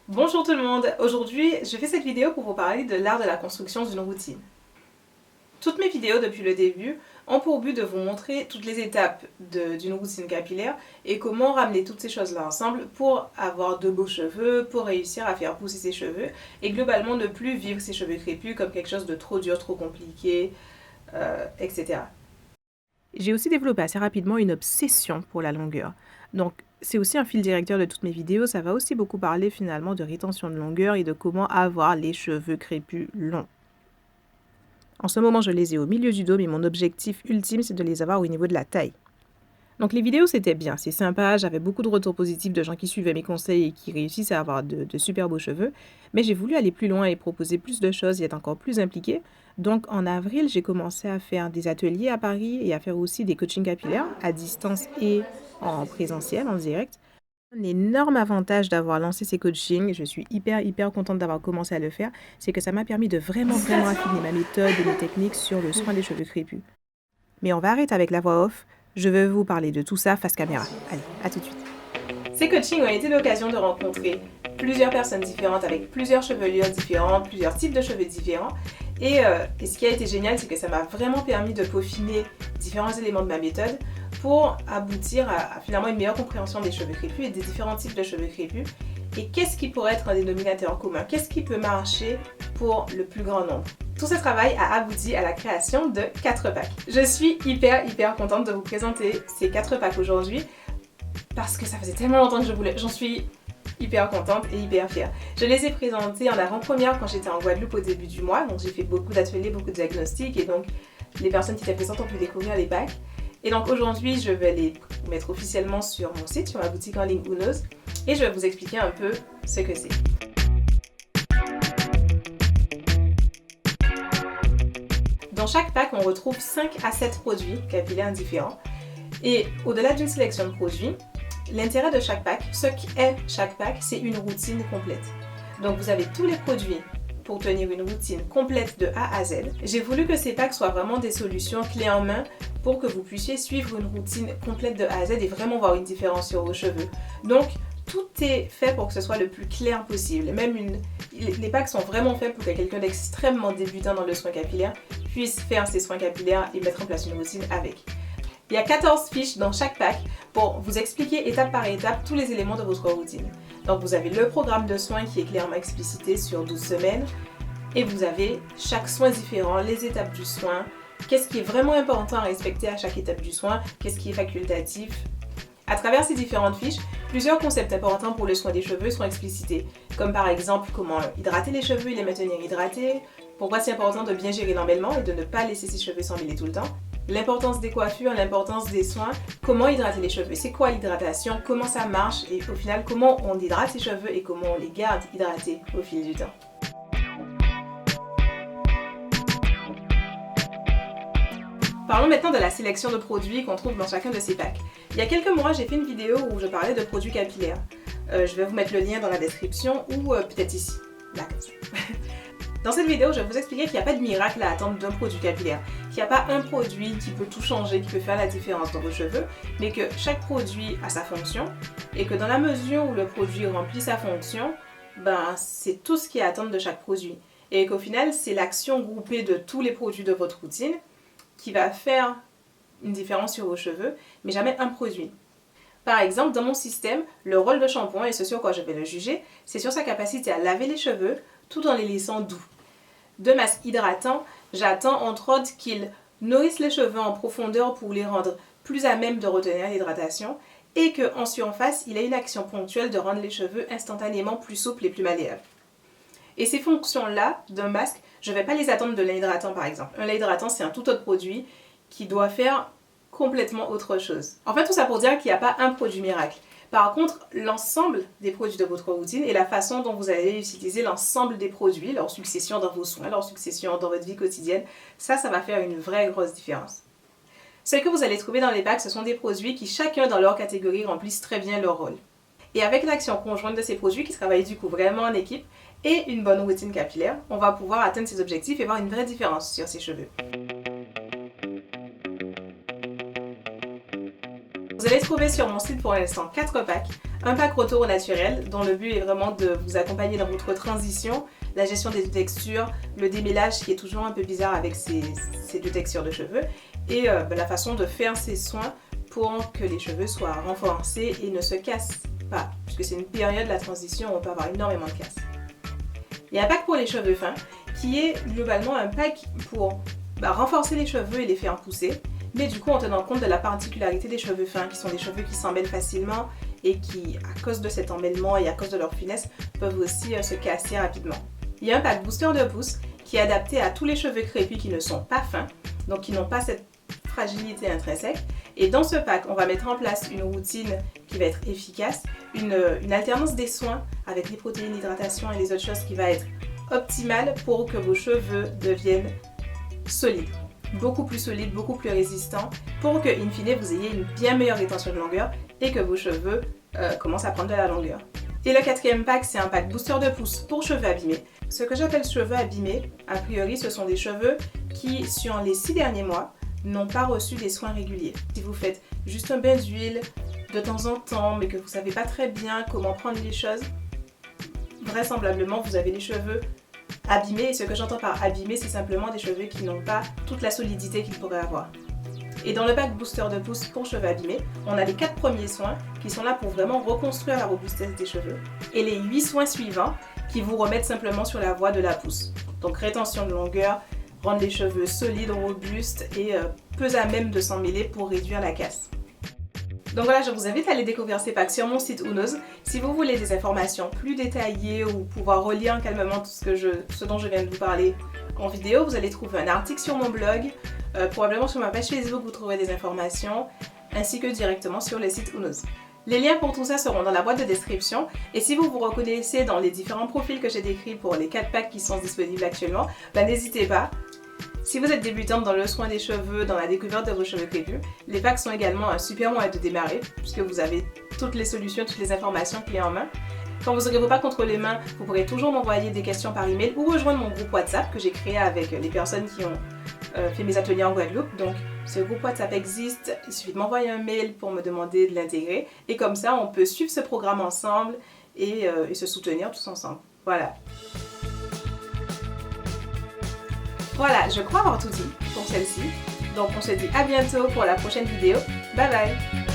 Bonjour tout le monde, aujourd'hui je fais cette vidéo pour vous parler de l'art de la construction d'une routine. Toutes mes vidéos depuis le début ont pour but de vous montrer toutes les étapes d'une routine capillaire et comment ramener toutes ces choses-là ensemble pour avoir de beaux cheveux, pour réussir à faire pousser ses cheveux et globalement ne plus vivre ses cheveux crépus comme quelque chose de trop dur, trop compliqué, etc. J'ai aussi développé assez rapidement une obsession pour la longueur. Donc, c'est aussi un fil directeur de toutes mes vidéos. Ça va aussi beaucoup parler finalement de rétention de longueur et de comment avoir les cheveux crépus longs. En ce moment, je les ai au milieu du dos, mais mon objectif ultime, c'est de les avoir au niveau de la taille. Donc les vidéos, c'était bien, c'est sympa, j'avais beaucoup de retours positifs de gens qui suivaient mes conseils et qui réussissent à avoir de super beaux cheveux, mais j'ai voulu aller plus loin et proposer plus de choses et être encore plus impliquée. Donc en avril, j'ai commencé à faire des ateliers à Paris et à faire aussi des coachings capillaires à distance et en présentiel, en direct. Un énorme avantage d'avoir lancé ces coachings, je suis hyper contente d'avoir commencé à le faire, c'est que ça m'a permis de vraiment affiner ma méthode et mes techniques sur le soin des cheveux crépus. Mais on va arrêter avec la voix off. Je vais vous parler de tout ça face caméra. Allez, à tout de suite. Ces coachings ont été l'occasion de rencontrer plusieurs personnes différentes avec plusieurs chevelures différentes, plusieurs types de cheveux différents. Et ce qui a été génial, c'est que ça m'a vraiment permis de peaufiner différents éléments de ma méthode pour aboutir à finalement une meilleure compréhension des cheveux crépus et des différents types de cheveux crépus. Et qu'est-ce qui pourrait être un dénominateur commun? Qu'est-ce qui peut marcher pour le plus grand nombre? Tout ce travail a abouti à la création de 4 packs. Je suis hyper contente de vous présenter ces 4 packs aujourd'hui parce que ça faisait tellement longtemps que je voulais. J'en suis hyper contente et hyper fière. Je les ai présentés en avant-première quand j'étais en Guadeloupe au début du mois. Donc j'ai fait beaucoup d'ateliers, beaucoup de diagnostics et donc les personnes qui étaient présentes ont pu découvrir les packs. Et donc aujourd'hui, je vais les mettre officiellement sur mon site, sur ma boutique en ligne Unoz et je vais vous expliquer un peu ce que c'est. Dans chaque pack, on retrouve 5 à 7 produits capillaires différents. Et au-delà d'une sélection de produits, l'intérêt de chaque pack, ce qu'est chaque pack, c'est une routine complète. Donc vous avez tous les produits pour tenir une routine complète de A à Z. J'ai voulu que ces packs soient vraiment des solutions clés en main pour que vous puissiez suivre une routine complète de A à Z et vraiment voir une différence sur vos cheveux. Donc tout est fait pour que ce soit le plus clair possible. Les packs sont vraiment faits pour que quelqu'un d'extrêmement débutant dans le soin capillaire puisse faire ses soins capillaires et mettre en place une routine avec. Il y a 14 fiches dans chaque pack pour vous expliquer étape par étape tous les éléments de votre routine. Donc vous avez le programme de soins qui est clairement explicité sur 12 semaines et vous avez chaque soin différent, les étapes du soin, qu'est-ce qui est vraiment important à respecter à chaque étape du soin, qu'est-ce qui est facultatif. À travers ces différentes fiches, plusieurs concepts importants pour le soin des cheveux sont explicités, comme par exemple comment hydrater les cheveux et les maintenir hydratés, pourquoi c'est important de bien gérer l'emmêlement et de ne pas laisser ses cheveux s'emmêler tout le temps, l'importance des coiffures, l'importance des soins, comment hydrater les cheveux, c'est quoi l'hydratation, comment ça marche et au final comment on hydrate ses cheveux et comment on les garde hydratés au fil du temps. Parlons maintenant de la sélection de produits qu'on trouve dans chacun de ces packs. Il y a quelques mois, j'ai fait une vidéo où je parlais de produits capillaires. Je vais vous mettre le lien dans la description ou peut-être ici, là comme ça. Dans cette vidéo, je vais vous expliquer qu'il n'y a pas de miracle à attendre d'un produit capillaire, qu'il n'y a pas un produit qui peut tout changer, qui peut faire la différence dans vos cheveux, mais que chaque produit a sa fonction et que dans la mesure où le produit remplit sa fonction, c'est tout ce qui est à attendre de chaque produit. Et qu'au final, c'est l'action groupée de tous les produits de votre routine qui va faire une différence sur vos cheveux, mais jamais un produit. Par exemple, dans mon système, le rôle de shampoing, et ce sur quoi je vais le juger, c'est sur sa capacité à laver les cheveux tout en les laissant doux. De masque hydratant, j'attends entre autres qu'il nourrisse les cheveux en profondeur pour les rendre plus à même de retenir l'hydratation et qu'en surface, il ait une action ponctuelle de rendre les cheveux instantanément plus souples et plus malléables. Et ces fonctions-là d'un masque, je ne vais pas les attendre de lait hydratant par exemple. Un lait hydratant, c'est un tout autre produit qui doit faire complètement autre chose. En fait, tout ça pour dire qu'il n'y a pas un produit miracle. Par contre, l'ensemble des produits de votre routine et la façon dont vous allez utiliser l'ensemble des produits, leur succession dans vos soins, leur succession dans votre vie quotidienne, ça va faire une vraie grosse différence. Ce que vous allez trouver dans les packs, ce sont des produits qui chacun dans leur catégorie remplissent très bien leur rôle. Et avec l'action conjointe de ces produits qui travaillent du coup vraiment en équipe et une bonne routine capillaire, on va pouvoir atteindre ces objectifs et voir une vraie différence sur ses cheveux. Vous allez trouvez sur mon site pour l'instant 4 packs. Un pack retour au naturel dont le but est vraiment de vous accompagner dans votre transition, la gestion des textures, le démêlage qui est toujours un peu bizarre avec ces deux textures de cheveux et la façon de faire ces soins pour que les cheveux soient renforcés et ne se cassent pas, puisque c'est une période, la transition, où on peut avoir énormément de casse. Il y a un pack pour les cheveux fins qui est globalement un pack pour renforcer les cheveux et les faire pousser, mais du coup en tenant compte de la particularité des cheveux fins, qui sont des cheveux qui s'emmêlent facilement et qui, à cause de cet emmêlement et à cause de leur finesse, peuvent aussi se casser rapidement. Il y a un pack booster de pousse qui est adapté à tous les cheveux crépus qui ne sont pas fins, donc qui n'ont pas cette fragilité intrinsèque. Et dans ce pack, on va mettre en place une routine qui va être efficace, une alternance des soins avec les protéines, l'hydratation et les autres choses qui va être optimale pour que vos cheveux deviennent solides. Beaucoup plus solides, beaucoup plus résistants, pour que, in fine, vous ayez une bien meilleure rétention de longueur et que vos cheveux commencent à prendre de la longueur. Et le quatrième pack, c'est un pack booster de pousse pour cheveux abîmés. Ce que j'appelle cheveux abîmés, a priori, ce sont des cheveux qui, sur les 6 derniers mois, n'ont pas reçu des soins réguliers. Si vous faites juste un bain d'huile de temps en temps, mais que vous ne savez pas très bien comment prendre les choses, vraisemblablement, vous avez les cheveux abîmés. Et ce que j'entends par abîmés, c'est simplement des cheveux qui n'ont pas toute la solidité qu'ils pourraient avoir. Et dans le pack booster de pousse pour cheveux abîmés, on a les 4 premiers soins qui sont là pour vraiment reconstruire la robustesse des cheveux et les 8 soins suivants qui vous remettent simplement sur la voie de la pousse. Donc rétention de longueur, rendre les cheveux solides, robustes et peu à même de s'en mêler pour réduire la casse. Donc voilà, je vous invite à aller découvrir ces packs sur mon site Whoknows. Si vous voulez des informations plus détaillées ou pouvoir relire calmement tout ce dont je viens de vous parler en vidéo, vous allez trouver un article sur mon blog, probablement sur ma page Facebook vous trouverez des informations, ainsi que directement sur le site Whoknows. Les liens pour tout ça seront dans la boîte de description et si vous vous reconnaissez dans les différents profils que j'ai décrits pour les 4 packs qui sont disponibles actuellement, n'hésitez pas. Si vous êtes débutante dans le soin des cheveux, dans la découverte de vos cheveux crépus, les packs sont également un super moyen de démarrer puisque vous avez toutes les solutions, toutes les informations clés en main. Quand vous aurez vos packs entre les mains, vous pourrez toujours m'envoyer des questions par email ou rejoindre mon groupe WhatsApp que j'ai créé avec les personnes qui ont fait mes ateliers en Guadeloupe. Donc ce groupe WhatsApp existe, il suffit de m'envoyer un mail pour me demander de l'intégrer et comme ça on peut suivre ce programme ensemble et se soutenir tous ensemble. Voilà, je crois avoir tout dit pour celle-ci. Donc on se dit à bientôt pour la prochaine vidéo. Bye bye!